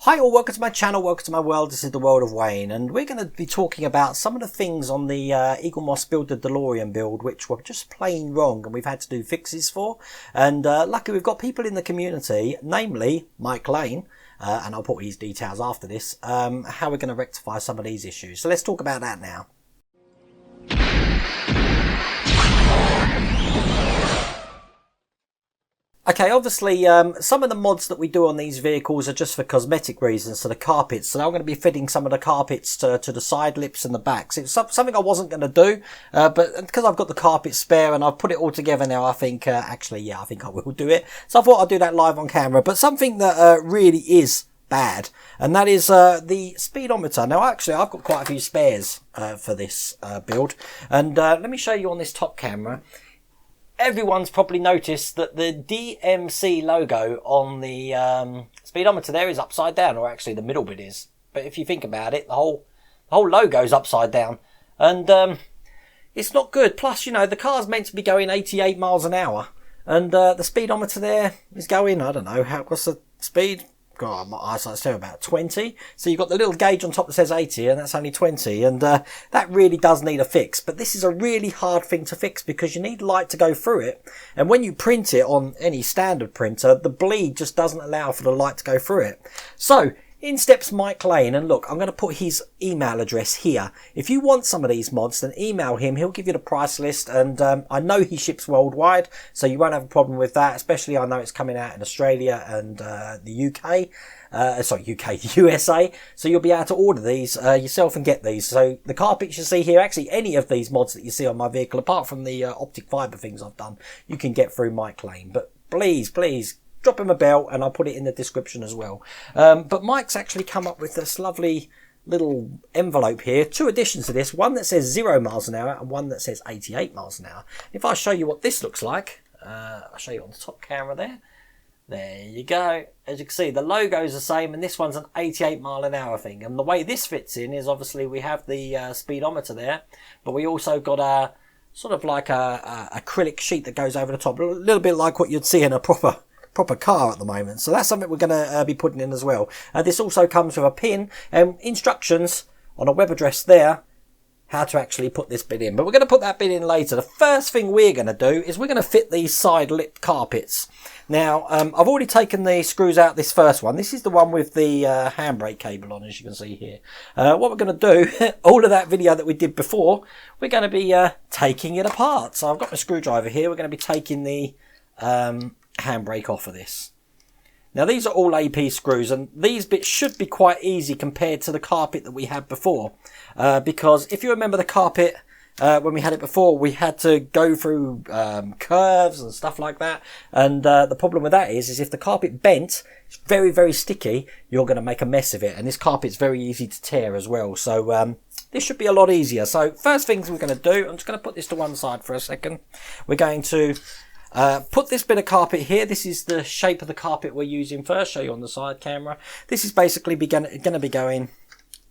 Hi all, welcome to my channel, welcome to my world. This is the world of Wayne, and we're going to be talking about some of the things on the Eaglemoss Build the Delorean build which were just plain wrong and we've had to do fixes for. And luckily we've got people in the community, namely Mike Lane, and I'll put his details after this, how we're going to rectify some of these issues. So let's talk about that now. Okay, obviously some of the mods that we do on these vehicles are just for cosmetic reasons, so the carpets. So I'm going to be fitting some of the carpets to the side lips and the backs. It's something I wasn't going to do, but because I've got the carpet spare and I've put it all together now, I think, actually, yeah, I think I will do it. So I thought I'd do that live on camera. But something that really is bad, and that is the speedometer. Now, actually, I've got quite a few spares for this build. And let me show you on this top camera. Everyone's probably noticed that the DMC logo on the speedometer there is upside down, or actually the middle bit is. But if you think about it, the whole logo's upside down, and it's not good. Plus, you know, the car's meant to be going 88 miles an hour, and the speedometer there is going, I don't know, what's the speed? God, my eyesight's still about 20. So you've got the little gauge on top that says 80, and that's only 20. And that really does need a fix. But this is a really hard thing to fix because you need light to go through it. And when you print it on any standard printer, the bleed just doesn't allow for the light to go through it. So in steps Mike Lane, and look, I'm going to put his email address here. If you want some of these mods, then email him. He'll give you the price list, and I know he ships worldwide, so you won't have a problem with that, especially I know it's coming out in Australia and the UK. The USA. So you'll be able to order these yourself and get these. So the carpets you see here, actually any of these mods that you see on my vehicle, apart from the optic fibre things I've done, you can get through Mike Lane. But please, drop him a bell, and I'll put it in the description as well. But Mike's actually come up with this lovely little envelope here. Two additions to this. One that says 0 miles an hour and one that says 88 miles an hour. If I show you what this looks like, I'll show you on the top camera there. There you go. As you can see, the logo's the same, and this one's an 88 mile an hour thing. And the way this fits in is obviously we have the speedometer there, but we also got a sort of like a acrylic sheet that goes over the top, a little bit like what you'd see in a proper car at the moment. So that's something we're going to be putting in as well. This also comes with a pin and instructions on a web address there how to actually put this bit in, but we're going to put that bit in later. The first thing we're going to do is we're going to fit these side lip carpets. Now I've already taken the screws out. This first one, this is the one with the handbrake cable on, as you can see here. What we're going to do, all of that video that we did before, we're going to be taking it apart. So I've got my screwdriver here. We're going to be taking the handbrake off of this. Now these are all AP screws, and these bits should be quite easy compared to the carpet that we had before, because if you remember the carpet when we had it before, we had to go through curves and stuff like that, and the problem with that is if the carpet bent, it's very, very sticky, you're going to make a mess of it, and this carpet's very easy to tear as well. So this should be a lot easier. So first things we're going to do, I'm just going to put this to one side for a second. We're going to put this bit of carpet here. This is the shape of the carpet we're using first. Show you on the side camera. This is basically going to be going,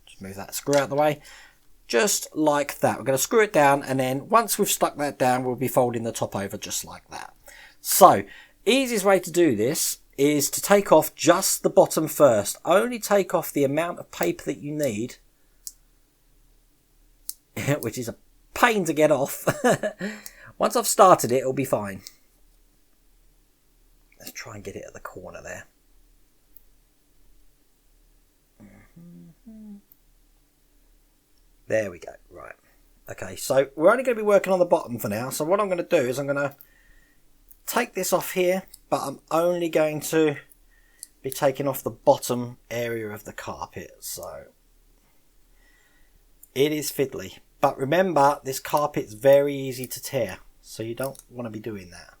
just move that screw out of the way, just like that. We're going to screw it down, and then once we've stuck that down, we'll be folding the top over just like that. So easiest way to do this is to take off just the bottom first. Only take off the amount of paper that you need, which is a pain to get off. Once I've started it, it'll be fine. Let's try and get it at the corner there. There we go. Right. Okay, so we're only going to be working on the bottom for now. So what I'm going to do is I'm going to take this off here, but I'm only going to be taking off the bottom area of the carpet. So it is fiddly. But remember, this carpet's very easy to tear, so you don't want to be doing that.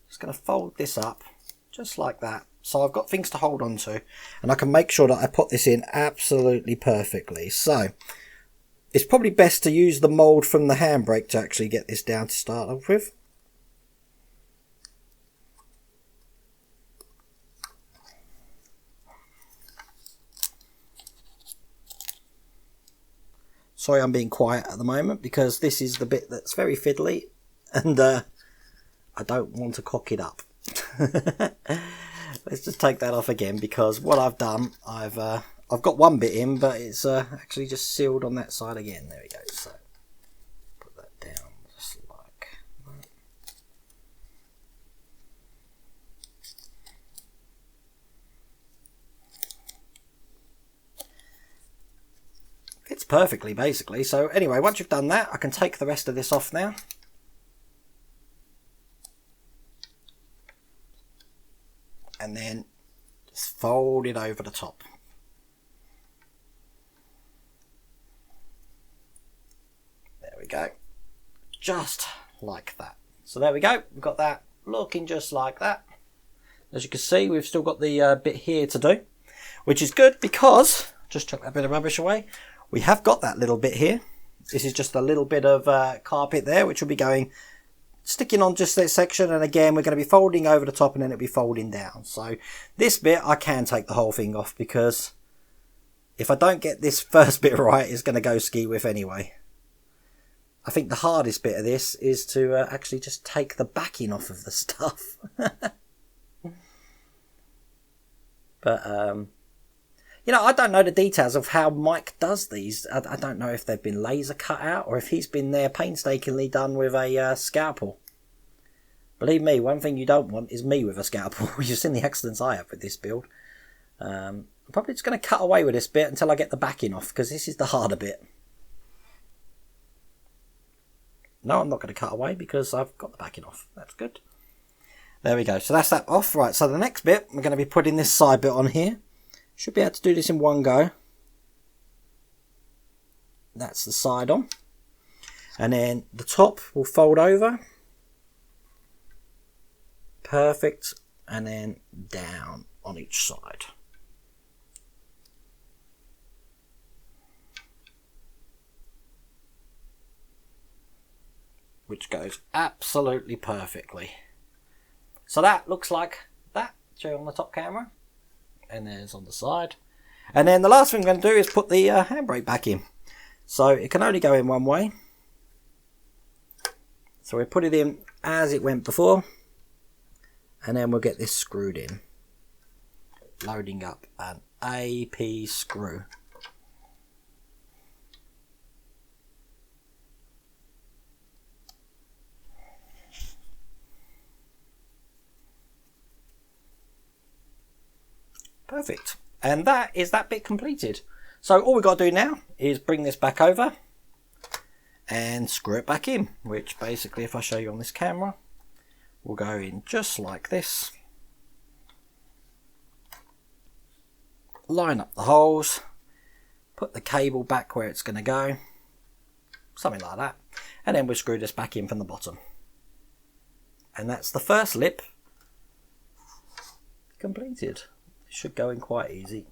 Just going to fold this up just like that, so I've got things to hold on to, and I can make sure that I put this in absolutely perfectly. So it's probably best to use the mould from the handbrake to actually get this down to start off with. Sorry I'm being quiet at the moment because this is the bit that's very fiddly, and I don't want to cock it up. Let's just take that off again, because what I've done, I've got one bit in, but it's actually just sealed on that side again. There we go. So put that down just like that. Fits perfectly, basically. So anyway, once you've done that, I can take the rest of this off now. And then just fold it over the top. There we go. Just like that. So there we go. We've got that looking just like that. As you can see, we've still got the bit here to do, which is good because, just chuck that bit of rubbish away, we have got that little bit here. This is just a little bit of carpet there, which will be going, sticking on just this section, and again we're going to be folding over the top and then it'll be folding down. So this bit I can take the whole thing off, because if I don't get this first bit right, it's going to go ski with anyway. I think the hardest bit of this is to actually just take the backing off of the stuff. But you know, I don't know the details of how Mike does these. I don't know if they've been laser cut out or if he's been there painstakingly done with a scalpel. Believe me, one thing you don't want is me with a scalpel. You've seen the accidents I have with this build. I'm probably just going to cut away with this bit until I get the backing off, because this is the harder bit. No, I'm not going to cut away because I've got the backing off. That's good. There we go. So that's that off. Right, so the next bit, we're going to be putting this side bit on here. Should be able to do this in one go. That's the side on. And then the top will fold over. Perfect. And then down on each side. Which goes absolutely perfectly. So that looks like that. Show you on the top camera. And there's on the side. And then the last thing I'm going to do is put the handbrake back in. So it can only go in one way. So we put it in as it went before. And then we'll get this screwed in. Loading up an AP screw. Perfect. And that is that bit completed. So all we've got to do now is bring this back over and screw it back in, which basically, if I show you on this camera, will go in just like this. Line up the holes, put the cable back where it's going to go, something like that, and then we'll screw this back in from the bottom. And that's the first lip completed. It should go in quite easy.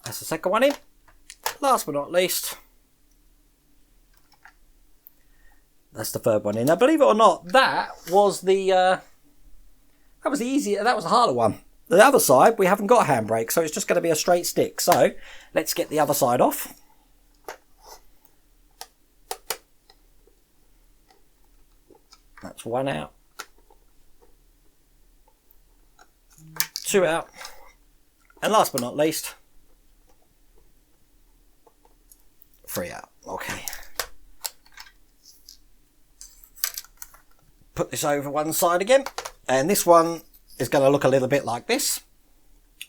That's the second one in. Last but not least, that's the third one in. Now, believe it or not, that was the easier. That was the harder one. The other side, we haven't got a handbrake, so it's just going to be a straight stick. So let's get the other side off. That's one out. Two out. And last but not least, three out. Okay. Put this over one side again. And this one is going to look a little bit like this.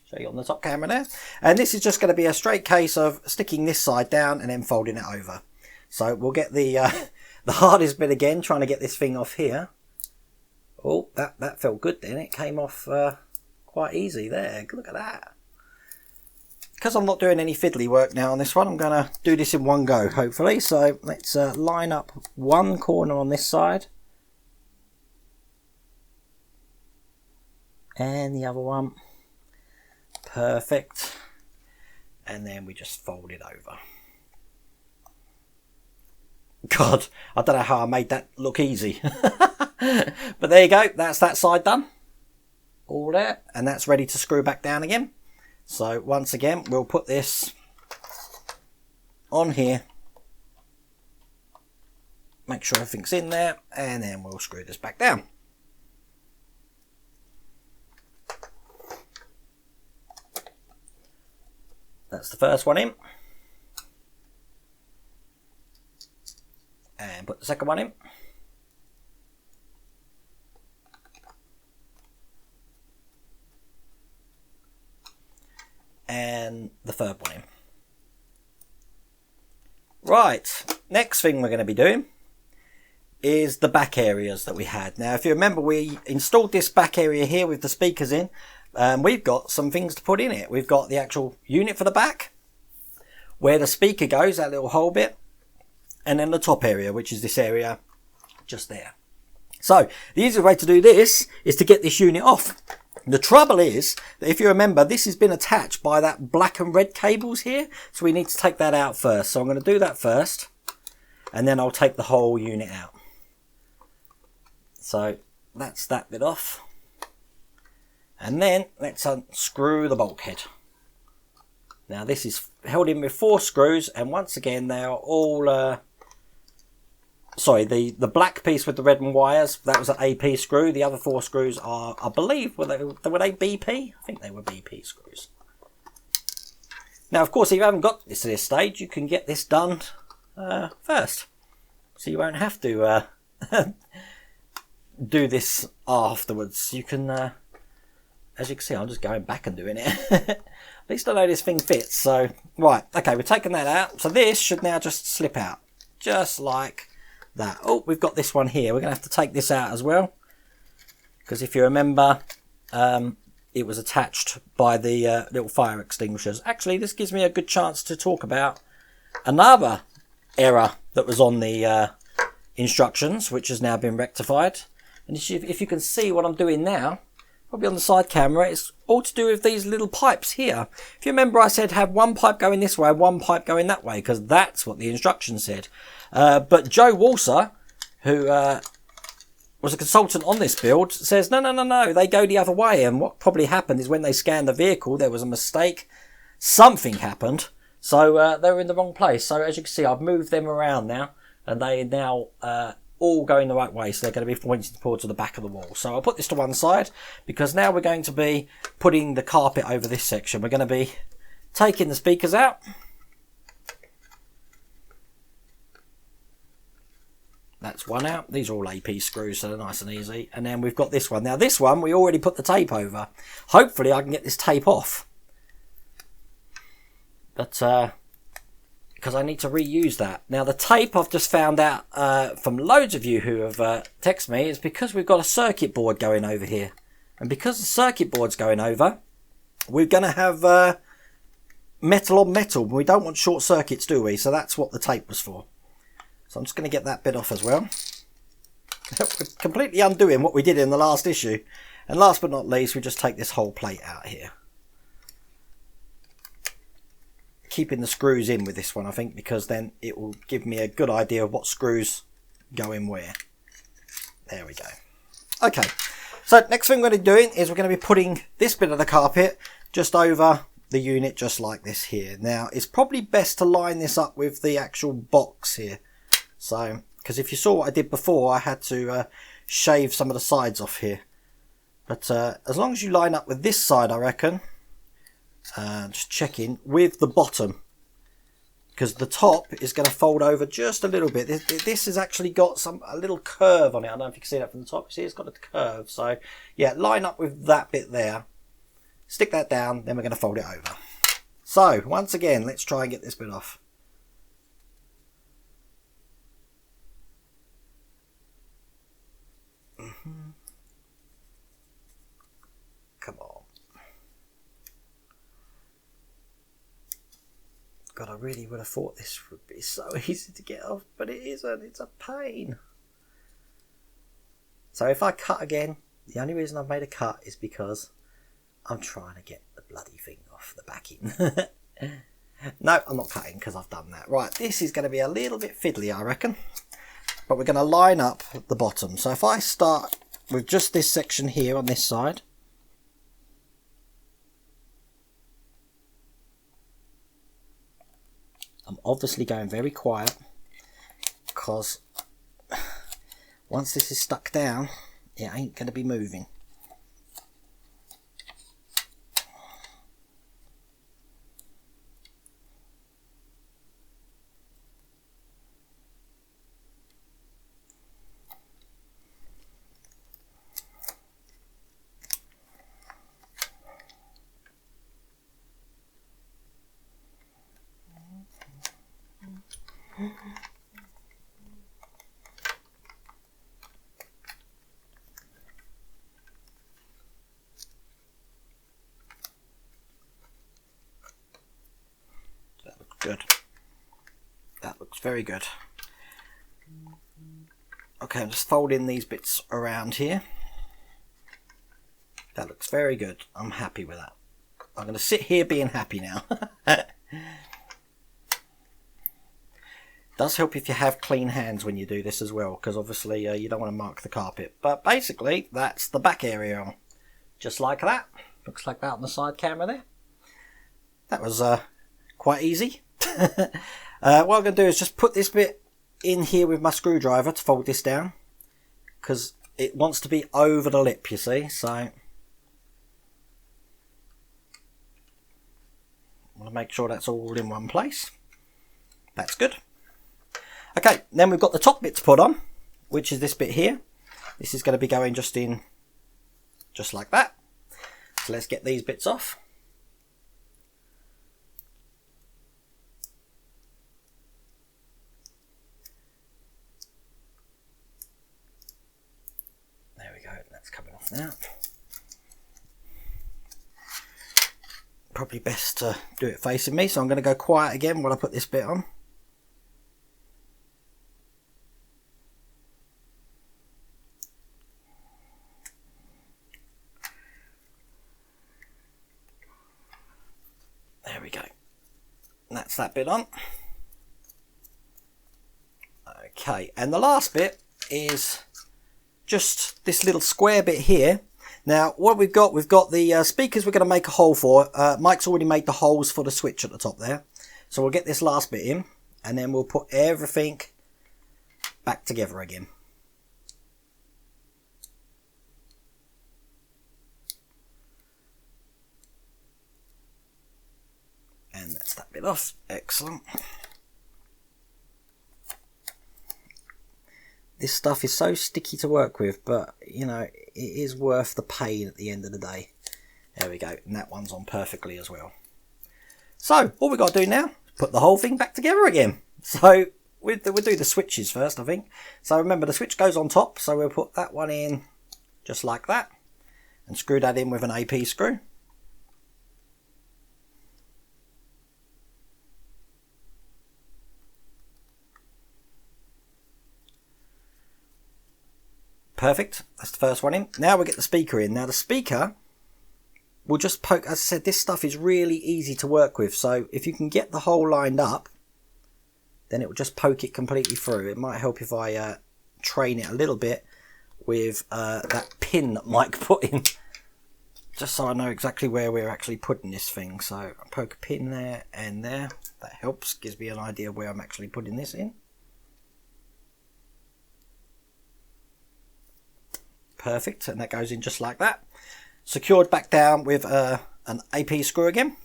Show you on the top camera there. And this is just going to be a straight case of sticking this side down and then folding it over. So we'll get the hardest bit again, trying to get this thing off here. Oh, that felt good then. It came off quite easy there. Look at that. Because I'm not doing any fiddly work now on this one, I'm going to do this in one go, hopefully. So let's line up one corner on this side. And the other one. Perfect. And then we just fold it over. God, I don't know how I made that look easy. But there you go. That's that side done. All there. And that's ready to screw back down again. So once again, we'll put this on here, make sure everything's in there, and then we'll screw this back down. That's the first one in. And put the second one in. And the third one in. Right, next thing we're going to be doing is the back areas that we had. Now, if you remember, we installed this back area here with the speakers in. We've got some things to put in it. We've got the actual unit for the back, where the speaker goes, that little hole bit, and then the top area, which is this area just there. So the easiest way to do this is to get this unit off. The trouble is that if you remember, this has been attached by that black and red cables here, so we need to take that out first. So I'm going to do that first, and then I'll take the whole unit out. So that's that bit off. And then let's unscrew the bulkhead. Now this is held in with 4 screws, and once again they are all sorry, the black piece with the red wires, that was an AP screw. The other 4 screws are, I believe, were they BP? I think they were BP screws. Now, of course, if you haven't got this to this stage, you can get this done first. So you won't have to do this afterwards. You can, as you can see, I'm just going back and doing it. At least I know this thing fits. So, right, okay, we're taking that out. So this should now just slip out, just like that. Oh, we've got this one here. We're going to have to take this out as well, because if you remember, it was attached by the little fire extinguishers. Actually, this gives me a good chance to talk about another error that was on the instructions, which has now been rectified. And if you can see what I'm doing now, probably on the side camera, it's all to do with these little pipes here. If you remember, I said have one pipe going this way, one pipe going that way, because that's what the instructions said. But Joe Walser, who was a consultant on this build, says no, they go the other way. And what probably happened is when they scanned the vehicle, there was a mistake. Something happened, so they were in the wrong place. So as you can see, I've moved them around now, and they are now all going the right way. So they're going to be pointing towards the back of the wall. So I'll put this to one side, because now we're going to be putting the carpet over this section. We're going to be taking the speakers out. That's one out. These are all AP screws, so they're nice and easy. And then we've got this one. Now this one, we already put the tape over. Hopefully I can get this tape off. But, because I need to reuse that. Now the tape, I've just found out from loads of you who have texted me, is because we've got a circuit board going over here. And because the circuit board's going over, we're going to have metal on metal. We don't want short circuits, do we? So that's what the tape was for. So I'm just going to get that bit off as well. We're completely undoing what we did in the last issue. And last but not least, we just take this whole plate out here. Keeping the screws in with this one, I think, because then it will give me a good idea of what screws go in where. There we go. Okay, so next thing we're going to be doing is we're going to be putting this bit of the carpet just over the unit, just like this here. Now, it's probably best to line this up with the actual box here. So, because if you saw what I did before, I had to shave some of the sides off here. But as long as you line up with this side, I reckon, just checking, with the bottom. Because the top is going to fold over just a little bit. This has actually got a little curve on it. I don't know if you can see that from the top. See, it's got a curve. So, yeah, line up with that bit there. Stick that down, then we're going to fold it over. So, once again, let's try and get this bit off. Come on. God, I really would have thought this would be so easy to get off, but it isn't. It's a pain. So if I cut again, the only reason I've made a cut is because I'm trying to get the bloody thing off the backing. No, I'm not cutting because I've done that. Right, this is going to be a little bit fiddly, I reckon. But we're going to line up the bottom. So if I start with just this section here on this side, I'm obviously going very quiet because once this is stuck down, it ain't going to be moving. That looks good. That looks very good. Okay, I'm just folding these bits around here. That looks very good. I'm happy with that. I'm going to sit here being happy now. Does help if you have clean hands when you do this as well, because obviously you don't want to mark the carpet. But basically, that's the back area on. Just like that. Looks like that on the side camera there. That was quite easy. What I'm going to do is just put this bit in here with my screwdriver to fold this down, because it wants to be over the lip, you see. So I want to make sure that's all in one place. That's good. Okay, then we've got the top bit to put on, which is this bit here. This is going to be going just in, just like that. So let's get these bits off. There we go, that's coming off now. Probably best to do it facing me, so I'm going to go quiet again while I put this bit on. There we go. And that's that bit on. Okay, and the last bit is just this little square bit here. Now, what we've got the speakers we're going to make a hole for. Mike's already made the holes for the switch at the top there. So we'll get this last bit in, and then we'll put everything back together again. And that's that bit off. Excellent. This stuff is so sticky to work with, but you know, it is worth the pain at the end of the day. There we go, and that one's on perfectly as well. So all we've got to do now is put the whole thing back together again. So we'll do the switches first, I think. So remember, the switch goes on top, so we'll put that one in just like that and screw that in with an AP screw. Perfect, that's the first one in. Now we'll get the speaker in. Now the speaker will just poke, as I said, this stuff is really easy to work with. So if you can get the hole lined up, then it will just poke it completely through. It might help if I train it a little bit with that pin that Mike put in. Just so I know exactly where we're actually putting this thing. So I poke a pin there and there. That helps, gives me an idea where I'm actually putting this in. Perfect, and that goes in just like that. Secured back down with an AP screw again.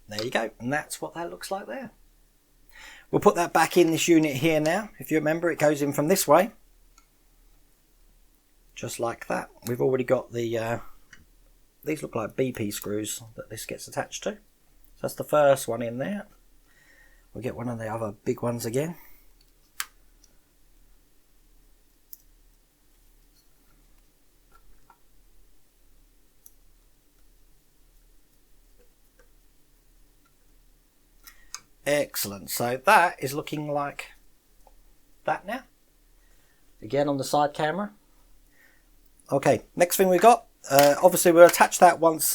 There you go, and that's what that looks like there. We'll put that back in this unit here now. If you remember, it goes in from this way. Just like that. We've already got the, these look like BP screws that this gets attached to. So that's the first one in there. We'll get one of the other big ones again. Excellent, so that is looking like that now. Again on the side camera. Okay, next thing we've got, obviously we'll attach that once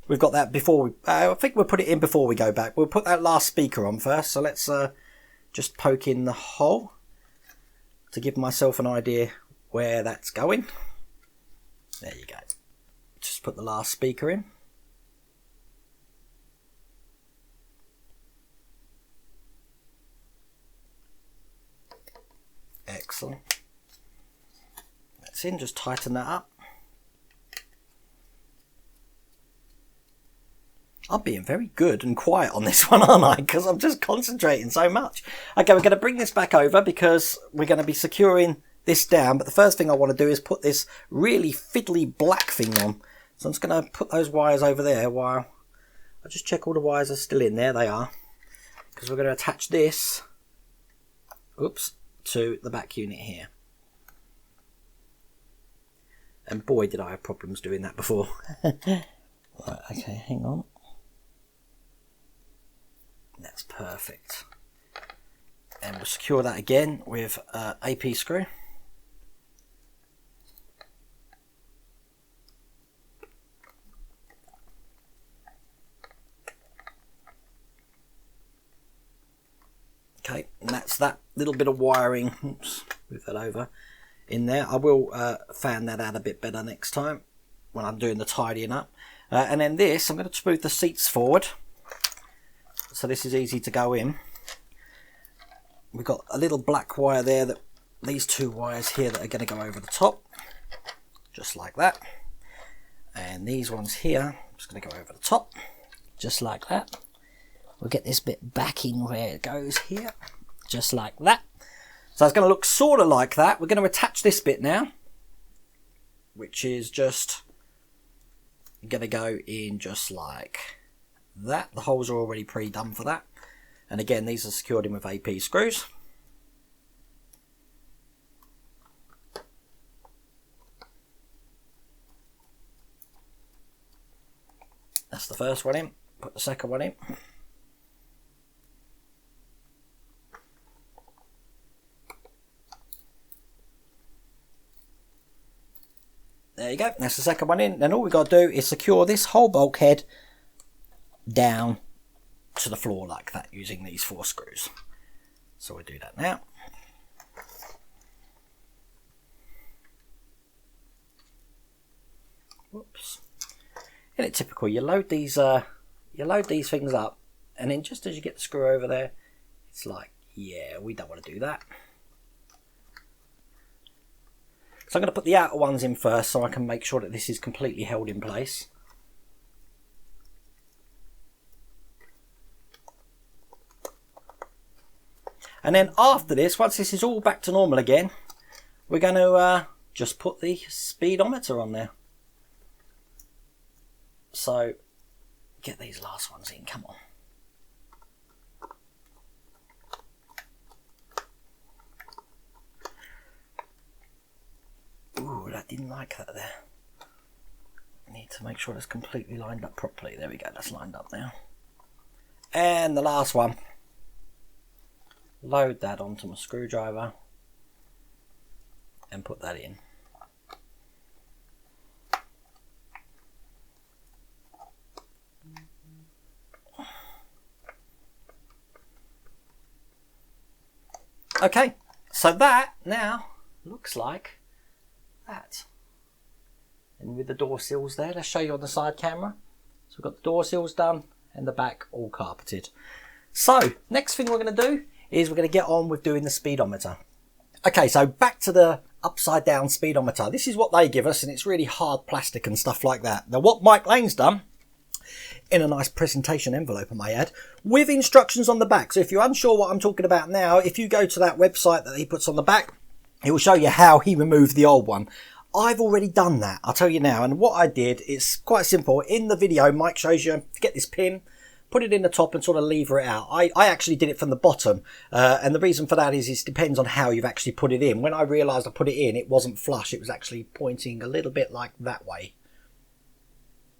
we've got that before we, I think we'll put it in before we go back. We'll put that last speaker on first, so let's just poke in the hole to give myself an idea where that's going. There you go. Just put the last speaker in. Excellent. That's in, just tighten that up. I'm being very good and quiet on this one, aren't I? Because I'm just concentrating so much. Okay, we're going to bring this back over because we're going to be securing this down. But the first thing I want to do is put this really fiddly black thing on. So I'm just going to put those wires over there while I just check all the wires are still in. There they are. Because we're going to attach this, oops, to the back unit here. And boy, did I have problems doing that before. Right, okay, hang on. That's perfect. And we'll secure that again with AP screw. Okay, and that's that little bit of wiring. Oops, move that over in there. I will fan that out a bit better next time when I'm doing the tidying up. And then this, I'm going to move the seats forward. So this is easy to go in. We've got a little black wire there, that these two wires here that are going to go over the top. Just like that. And these ones here, I'm just going to go over the top. Just like that. We'll get this bit back in where it goes here. Just like that. So it's going to look sort of like that. We're going to attach this bit now. Which is just going to go in just like that. The holes are already pre-done for that. And again, these are secured in with AP screws. That's the first one in. Put the second one in. There you go, that's the second one in. Then all we've got to do is secure this whole bulkhead down to the floor like that using these 4 screws. So we'll do that now. Whoops. Isn't it typical? You load these things up, and then just as you get the screw over there, it's like, yeah, we don't want to do that. So I'm going to put the outer ones in first so I can make sure that this is completely held in place. And then after this, once this is all back to normal again, we're going to just put the speedometer on there. So get these last ones in, come on. Ooh, that didn't like that there. I need to make sure that's completely lined up properly. There we go, that's lined up now. And the last one. Load that onto my screwdriver and put that in. Okay, so that now looks like that. And with the door sills there, let's show you on the side camera. So we've got the door sills done and the back all carpeted. So next thing we're going to do is we're going to get on with doing the speedometer. Okay, so back to the upside down speedometer. This is what they give us, and it's really hard plastic and stuff like that. Now what Mike Lane's done, in a nice presentation envelope I may add, with instructions on the back. So if you're unsure what I'm talking about now, if you go to that website that he puts on the back, it will show you how he removed the old one. I've already done that, I'll tell you now. And what I did is quite simple. In the video, Mike shows you to get this pin, put it in the top and sort of lever it out. I actually did it from the bottom. And the reason for that is it depends on how you've actually put it in. When I realised I put it in, it wasn't flush. It was actually pointing a little bit like that way.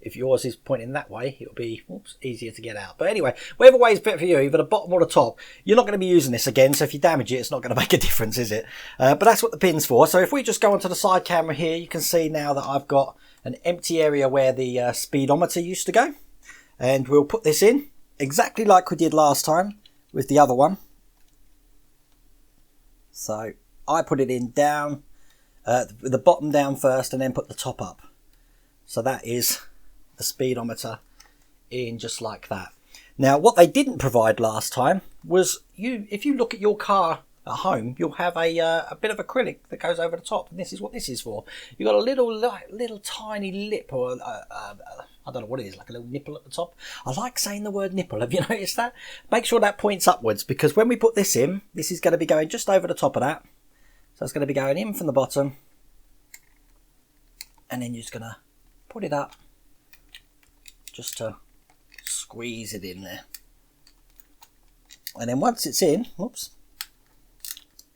If yours is pointing that way, it'll be easier to get out. But anyway, whatever way is better for you, either the bottom or the top, you're not going to be using this again. So if you damage it, it's not going to make a difference, is it? But that's what the pin's for. So if we just go onto the side camera here, you can see now that I've got an empty area where the speedometer used to go. And we'll put this in exactly like we did last time with the other one. So I put it in down the bottom down first and then put the top up. So that is the speedometer in just like that. Now, what they didn't provide last time was if you look at your car at home, you'll have a bit of acrylic that goes over the top, and this is what this is for. You've got a little tiny lip, or I don't know what it is, like a little nipple at the top. I like saying the word nipple. Have you noticed that? Make sure that points upwards, because when we put this in, this is going to be going just over the top of that. So it's going to be going in from the bottom, and then you're just going to put it up just to squeeze it in there. And then once it's in, whoops,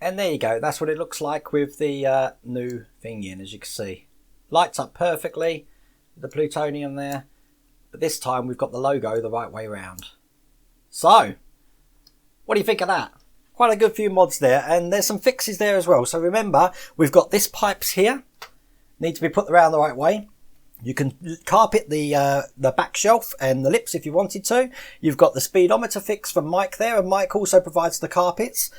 and there you go. That's what it looks like with the new thing in, as you can see. Lights up perfectly, the plutonium there. But this time we've got the logo the right way around. So, what do you think of that? Quite a good few mods there, and there's some fixes there as well. So remember, we've got this pipes here, need to be put around the right way. You can carpet the back shelf and the lips if you wanted to. You've got the speedometer fix from Mike there, and Mike also provides the carpets.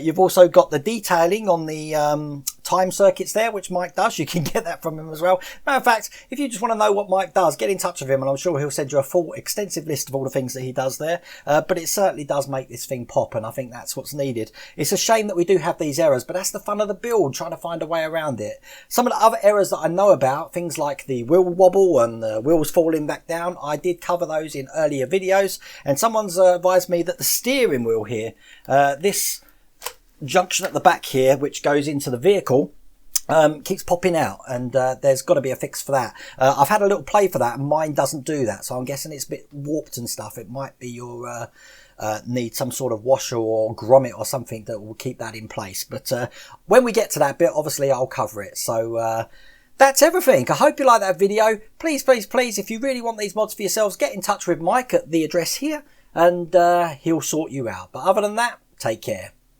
You've also got the detailing on the time circuits there, which Mike does. You can get that from him as well. Matter of fact, if you just want to know what Mike does, get in touch with him, and I'm sure he'll send you a full extensive list of all the things that he does there. But it certainly does make this thing pop, and I think that's what's needed. It's a shame that we do have these errors, but that's the fun of the build, trying to find a way around it. Some of the other errors that I know about, things like the wheel wobble and the wheels falling back down, I did cover those in earlier videos, and someone's advised me that the steering wheel here, this junction at the back here which goes into the vehicle, keeps popping out, and there's got to be a fix for that. I've had a little play for that, and mine doesn't do that, so I'm guessing it's a bit warped and stuff. It might be your need some sort of washer or grommet or something that will keep that in place, but when we get to that bit, obviously I'll cover it. So that's everything. I hope you like that video. Please, please, please, if you really want these mods for yourselves, get in touch with Mike at the address here, and he'll sort you out. But other than that, take care.